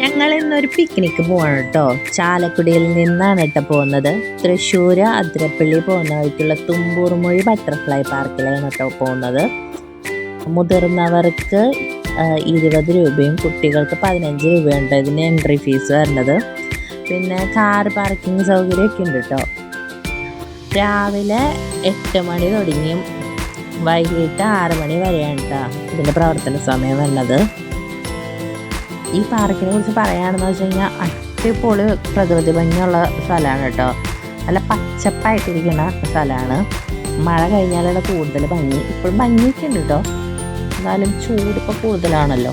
ഞങ്ങൾ ഇന്നൊരു പിക്നിക്ക് പോവാണ് കേട്ടോ. ചാലക്കുടിയിൽ നിന്നാണ് കേട്ടോ പോകുന്നത്. തൃശ്ശൂർ അതിരപ്പള്ളി പോകുന്നതായിട്ടുള്ള തുമ്പൂർമൊഴി ബട്ടർഫ്ലൈ പാർക്കിലാണ് കേട്ടോ പോകുന്നത്. മുതിർന്നവർക്ക് 20 രൂപയും കുട്ടികൾക്ക് 15 രൂപയുണ്ട് ഇതിന് എൻട്രി ഫീസ് വരുന്നത്. പിന്നെ കാർ പാർക്കിംഗ് സൗകര്യമൊക്കെ ഉണ്ട് കേട്ടോ. രാവിലെ 8 മണി തുടങ്ങിയും വൈകിട്ട് 6 മണി വരെയാണ് കേട്ടോ ഇതിൻ്റെ പ്രവർത്തന സമയം വരുന്നത്. ഈ പാർക്കിനെ കുറിച്ച് പറയുകയാണെന്ന് വെച്ച് കഴിഞ്ഞാൽ അടിപൊളി പ്രകൃതി ഭംഗിയുള്ള സ്ഥലമാണ് കേട്ടോ. നല്ല പച്ചപ്പായിട്ടിരിക്കുന്ന സ്ഥലമാണ്. മഴ കഴിഞ്ഞാലാണ് കൂടുതൽ ഭംഗി. ഇപ്പോഴും ഭംഗിയൊക്കെ ഉണ്ട് കേട്ടോ, എന്നാലും ചൂടിപ്പോൾ കൂടുതലാണല്ലോ.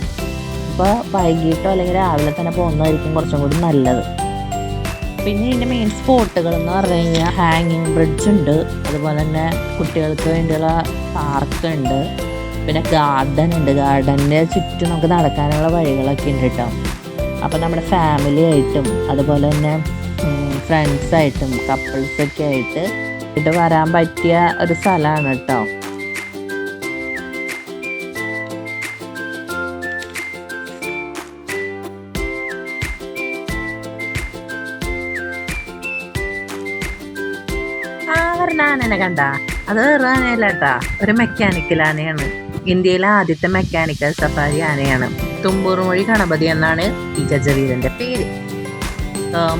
അപ്പോൾ വൈകിട്ടോ അല്ലെങ്കിൽ രാവിലെ തന്നെ പോകുന്നതായിരിക്കും കുറച്ചും കൂടി നല്ലത്. പിന്നെ ഇതിൻ്റെ മെയിൻ സ്പോട്ടുകൾ എന്ന് പറഞ്ഞു കഴിഞ്ഞാൽ ഹാങ്ങിങ് ബ്രിഡ്ജ് ഉണ്ട്, അതുപോലെ തന്നെ കുട്ടികൾക്ക് വേണ്ടിയുള്ള പാർക്ക് ഉണ്ട്, പിന്നെ ഗാർഡൻ ഉണ്ട്. ഗാർഡൻ്റെ ചുറ്റും നമുക്ക് നടക്കാനുള്ള വഴികളൊക്കെ ഉണ്ട് കേട്ടോ. അപ്പോൾ നമ്മുടെ ഫാമിലി ആയിട്ടും അതുപോലെ തന്നെ ഫ്രണ്ട്സായിട്ടും കപ്പിൾസൊക്കെ ആയിട്ട് ഇത് വരാൻ പറ്റിയ ഒരു സ്ഥലമാണ് കേട്ടോ. ആനനെ കണ്ട അത് വേറെ ആനയല്ല കേട്ടാ, ഒരു മെക്കാനിക്കൽ ആനയാണ്. ഇന്ത്യയിലെ ആദ്യത്തെ മെക്കാനിക്കൽ സഫാരി ആനയാണ്. തുമ്പൂർമൊഴി ഗണപതി എന്നാണ് ഈ ഗജവീരന്റെ പേര്.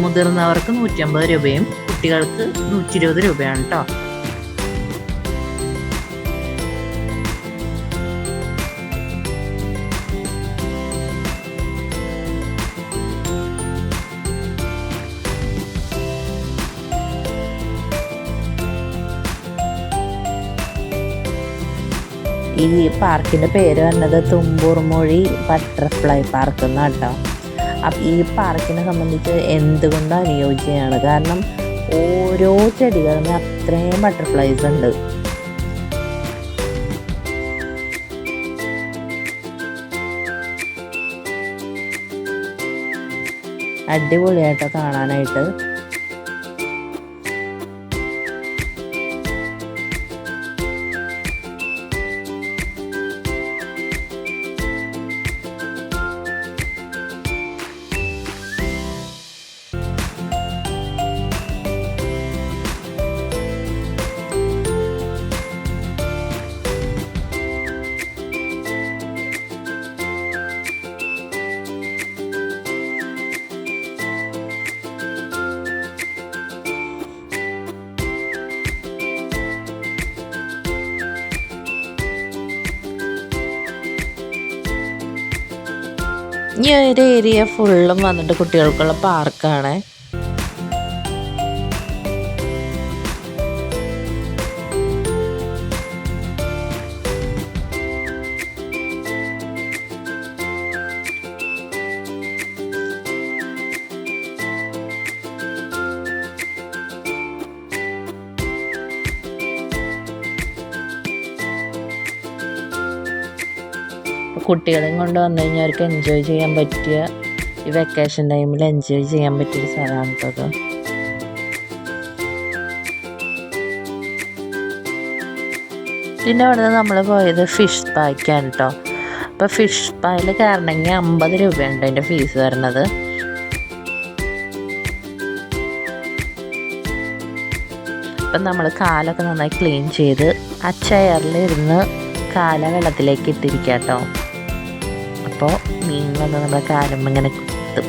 മുതിർന്നവർക്ക് 150 രൂപയും കുട്ടികൾക്ക് 120 രൂപയാണ് കേട്ടോ. ഈ പാർക്കിൻ്റെ പേര് വരുന്നത് തുമ്പൂർമൊഴി ബട്ടർഫ്ലൈ പാർക്ക് എന്നാണ് കേട്ടോ. അപ്പം ഈ പാർക്കിനെ സംബന്ധിച്ച് എന്തുകൊണ്ടും അനുയോജ്യമാണ്. കാരണം ഓരോ ചെടികളും അത്രയും ബട്ടർഫ്ലൈസ് ഉണ്ട്. അടിപൊളിയായിട്ടോ കാണാനായിട്ട്. ഈ ഒരു ഏരിയ ഫുള്ളും വന്നിട്ട് കുട്ടികൾക്കുള്ള പാർക്കാണ്. കുട്ടികളെയും കൊണ്ട് വന്നു കഴിഞ്ഞാൽ അവർക്ക് എൻജോയ് ചെയ്യാൻ പറ്റിയ, ഈ വെക്കേഷൻ ടൈമിൽ എൻജോയ് ചെയ്യാൻ പറ്റിയൊരു സ്ഥലമാണ് കേട്ടോ. പിന്നെ അവിടെ നിന്ന് നമ്മൾ പോയത് ഫിഷ് പായ്ക്കാണ് കേട്ടോ. അപ്പോൾ ഫിഷ് പായിൽ കയറണമെങ്കിൽ 50 രൂപയുണ്ട് അതിൻ്റെ ഫീസ് വരുന്നത്. അപ്പം നമ്മൾ കാലൊക്കെ നന്നായി ക്ലീൻ ചെയ്ത് ആ ചെയറിലിരുന്ന് കാല വെള്ളത്തിലേക്ക് ഇട്ടിരിക്കുക കേട്ടോ. അപ്പോൾ മീൻ വന്ന് നമ്മുടെ കാലുമ്പോൾ ഇങ്ങനെ കുത്തും.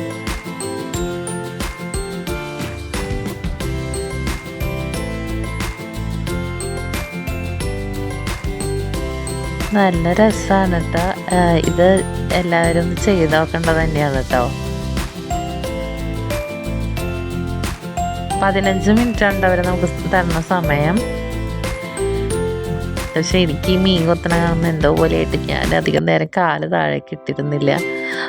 നല്ല രസമാണ് കേട്ടോ. ഇത് എല്ലാവരും ചെയ്ത് നോക്കേണ്ടത് തന്നെയാണ് കേട്ടോ. 15 മിനിറ്റ് ഉണ്ട് അവർ നമുക്ക് തരുന്ന സമയം. പക്ഷെ എനിക്ക് ഈ മീൻ കൊത്തണ കാണുമ്പോൾ എന്തോ പോലെ ആയിട്ട് ഞാൻ അധികം നേരം കാല് താഴേക്ക് ഇട്ടിരുന്നില്ല.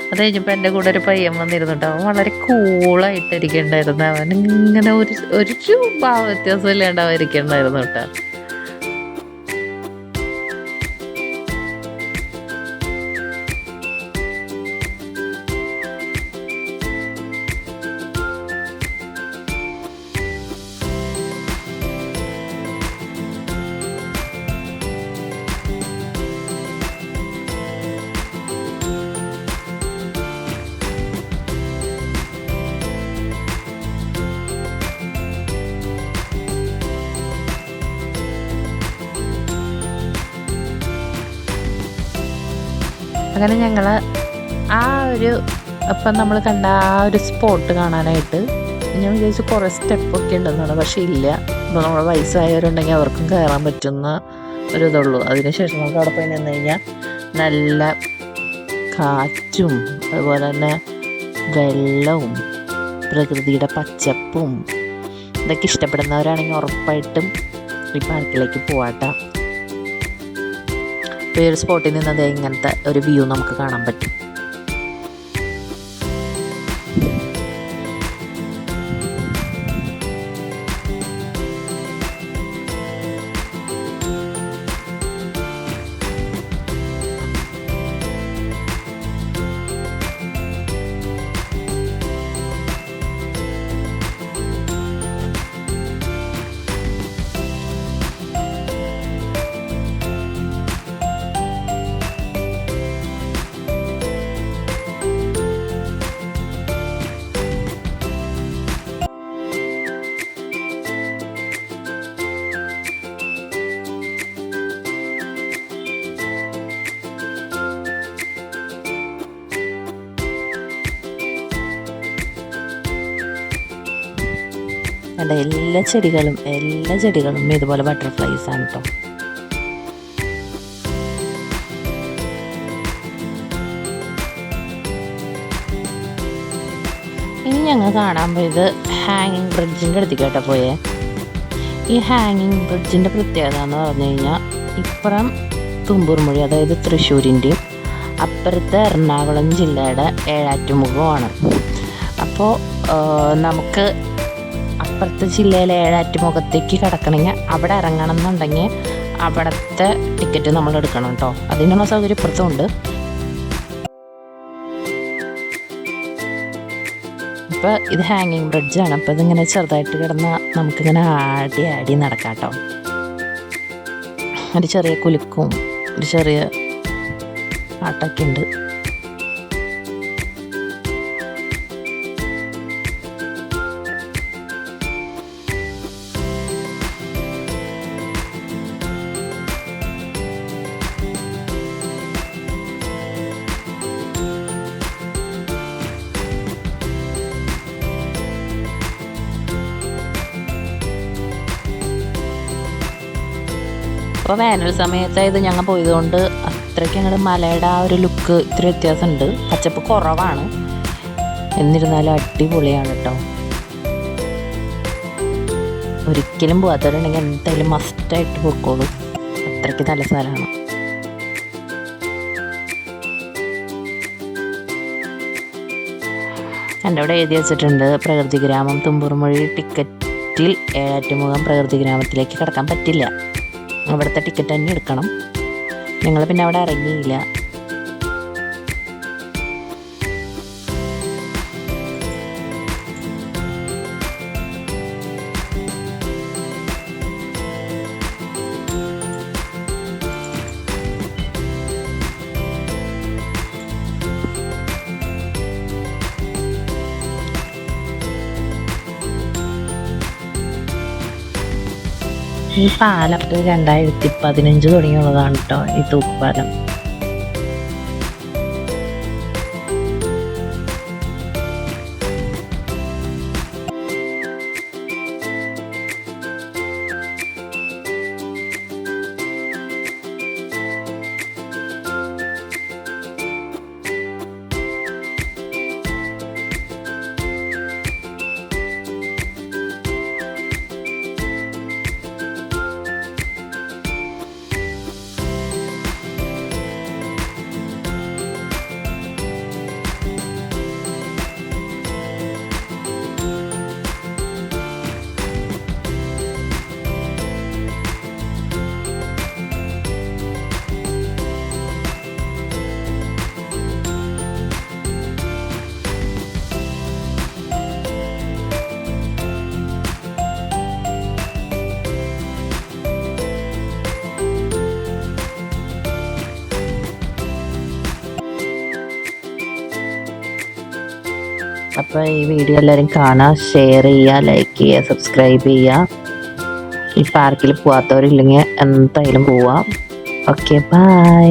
അത് കഴിഞ്ഞപ്പോൾ എൻ്റെ കൂടെ ഒരു പയ്യൻ വന്നിരുന്നു കേട്ടോ. അവൻ വളരെ കൂളായിട്ടിരിക്കണ്ടായിരുന്നു. അവൻ ഇങ്ങനെ ഒരു ഭാവ വ്യത്യാസം ഇല്ലാണ്ട് അവൻ ഇരിക്കണ്ടായിരുന്നു കേട്ടോ. അങ്ങനെ ഞങ്ങൾ ആ ഒരു അപ്പം നമ്മൾ കണ്ട ആ ഒരു സ്പോട്ട് കാണാനായിട്ട് ഞാൻ വിചാരിച്ചു കുറേ സ്റ്റെപ്പൊക്കെ ഉണ്ടെന്നാണ്, പക്ഷേ ഇല്ല. അപ്പോൾ നമ്മൾ വയസ്സായവരുണ്ടെങ്കിൽ അവർക്കും കയറാൻ പറ്റുന്ന ഒരു ഇതുള്ളൂ. അതിനുശേഷം നമുക്ക് അവിടെ പോയി നിന്ന് കഴിഞ്ഞാൽ നല്ല കാറ്റും അതുപോലെ തന്നെ വെള്ളവും പ്രകൃതിയുടെ പച്ചപ്പും ഇതൊക്കെ ഇഷ്ടപ്പെടുന്നവരാണെങ്കിൽ ഉറപ്പായിട്ടും ഈ പാർക്കിലേക്ക് പോവാട്ടോ. ഇപ്പോൾ ഈ ഒരു സ്പോട്ടിൽ നിന്ന് ഇങ്ങനത്തെ ഒരു വ്യൂ നമുക്ക് കാണാൻ പറ്റും. കണ്ട എല്ലാ ചെടികളും ഇതുപോലെ ബട്ടർഫ്ലൈസ് ആണ് കേട്ടോ. ഇനി ഞങ്ങൾ കാണാൻ പോയത് ഹാങ്ങിങ് ബ്രിഡ്ജിൻ്റെ അടുത്തേക്ക് കേട്ടോ പോയേ. ഈ ഹാങ്ങിങ് ബ്രിഡ്ജിൻ്റെ പ്രത്യേകത എന്ന് പറഞ്ഞു കഴിഞ്ഞാൽ ഇപ്പുറം തുമ്പൂർമൊഴി, അതായത് തൃശ്ശൂരിൻ്റെയും അപ്പുറത്തെ എറണാകുളം ജില്ലയുടെ ഏഴാറ്റുമുഖമാണ്. അപ്പോൾ നമുക്ക് അപ്പുറത്തെ ജില്ലയിലെ ഏഴാറ്റുമുഖത്തേക്ക് കിടക്കണമെങ്കിൽ അവിടെ ഇറങ്ങണം എന്നുണ്ടെങ്കിൽ അവിടുത്തെ ടിക്കറ്റ് നമ്മൾ എടുക്കണം കേട്ടോ. അതിനുള്ള സൗകര്യം ഇപ്പുറത്തും ഉണ്ട്. ഇപ്പോൾ ഇത് ഹാങ്ങിങ് ബ്രിഡ്ജാണ്. അപ്പോൾ ഇതിങ്ങനെ ചെറുതായിട്ട് കിടന്ന് നമുക്കിങ്ങനെ ആടി നടക്കാം കേട്ടോ. ഒരു ചെറിയ കുലുക്കും ഒരു ചെറിയ ആട്ടൊക്കെ ഉണ്ട്. അപ്പോൾ വേനൽ സമയത്തായത് ഞങ്ങൾ പോയതുകൊണ്ട് അത്രയ്ക്ക് ഞങ്ങളുടെ മലയുടെ ആ ഒരു ലുക്ക് ഇത്തിരി വ്യത്യാസമുണ്ട്. പച്ചപ്പ് കുറവാണ്, എന്നിരുന്നാലും അടിപൊളിയാണ് കേട്ടോ. ഒരിക്കലും പോകാത്തവരുണ്ടെങ്കിൽ എന്തായാലും മസ്റ്റായിട്ട് പോയിക്കോളൂ, അത്രയ്ക്ക് നല്ല സ്ഥലമാണ്. എൻ്റെ അവിടെ എഴുതി വെച്ചിട്ടുണ്ട് പ്രകൃതി ഗ്രാമം തുമ്പൂർമൊഴി ടിക്കറ്റിൽ ഏഴാറ്റുമുഖം പ്രകൃതി ഗ്രാമത്തിലേക്ക് കിടക്കാൻ പറ്റില്ല, അവിടുത്തെ ടിക്കറ്റ് തന്നെ എടുക്കണം. ഞങ്ങൾ പിന്നെ അവിടെ ഇറങ്ങിയില്ല. ഈ പാലം 2015 തുടങ്ങിയുള്ളതാണ് കേട്ടോ, ഈ തൂക്കുപാലം. അപ്പോൾ ഈ വീഡിയോ എല്ലാവരും കാണുക, ഷെയർ ചെയ്യുക, ലൈക്ക് ചെയ്യുക, സബ്സ്ക്രൈബ് ചെയ്യുക. ഈ പാർക്കിൽ പോകാത്തവരില്ലെങ്കിൽ എന്തായാലും പോവാം. Okay, by.